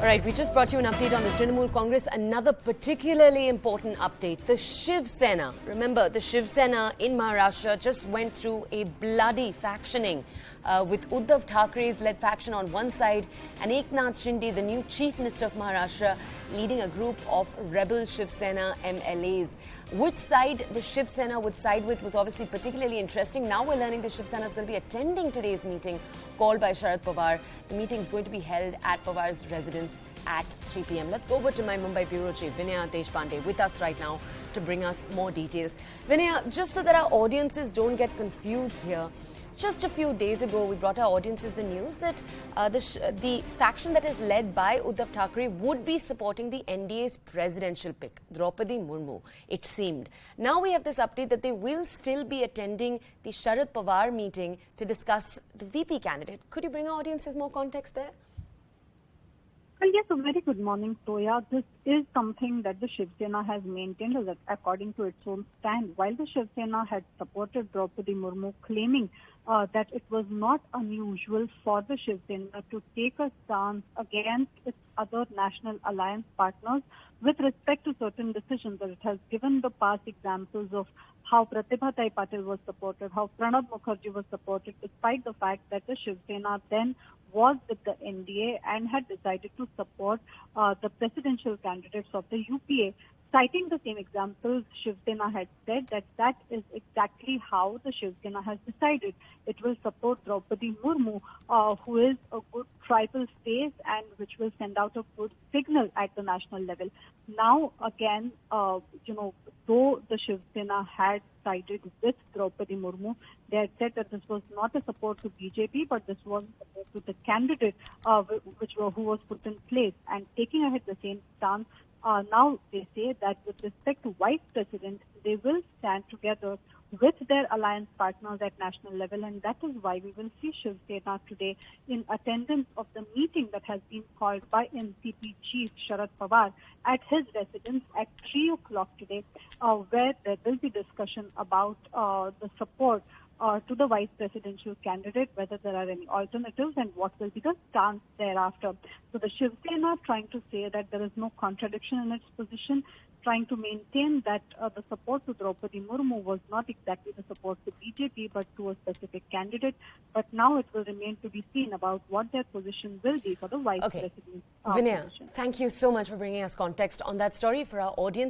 All right, we just brought you an update on the Trinamool Congress. Another particularly important update, the Shiv Sena. Remember, the Shiv Sena in Maharashtra just went through a bloody factioning with Uddhav Thackeray's led faction on one side and Eknath Shinde, the new Chief Minister of Maharashtra, leading a group of rebel Shiv Sena MLAs. Which side the Shiv Sena would side with was obviously particularly interesting. Now we're learning the Shiv Sena is going to be attending today's meeting called by Sharad Pawar. The meeting is going to be held at Pawar's residence at 3 p.m. Let's go over to my Mumbai bureau chief, Vinaya Deshpande, with us right now to bring us more details. Vinaya, just so that our audiences don't get confused here, just a few days ago, we brought our audiences the news that the faction that is led by Uddhav Thackeray would be supporting the NDA's presidential pick, Draupadi Murmu, it seemed. Now we have this update that they will still be attending the Sharad Pawar meeting to discuss the VP candidate. Could you bring our audiences more context there? Well, yes, a very good morning, Toya. This is something that the Shiv Sena has maintained according to its own stand. While the Shiv Sena had supported Draupadi Murmu, claiming that it was not unusual for the Shiv Sena to take a stance against its other national alliance partners with respect to certain decisions, that it has given the past examples of how Pratibha Tai Patil was supported, how Pranab Mukherjee was supported, despite the fact that the Shiv Sena then was with the NDA and had decided to support the presidential candidates of the UPA. Citing the same examples, Shiv Sena had said that that is exactly how the Shiv Sena has decided. It will support Draupadi Murmu, who is a good tribal face and which will send out a good signal at the national level. Now, again, though the Shiv Sena had sided with Draupadi Murmu, they had said that this was not a support to BJP, but this was support to the candidate who was put in place. And taking ahead the same stance, now they say that with respect to Vice President, they will stand together with their alliance partners at national level, and that is why we will see Shiv Sena today in attendance of the meeting that has been called by NCP Chief Sharad Pawar at his residence at 3 o'clock today, where there will be discussion about the support to the vice presidential candidate, whether there are any alternatives and what will be the stance thereafter. So the Shiv Sena trying to say that there is no contradiction in its position, trying to maintain that the support to Draupadi Murmu was not exactly the support to BJP but to a specific candidate. But now it will remain to be seen about what their position will be for the vice president Vinaya, position. thank you so much for bringing us context on that story for our audience.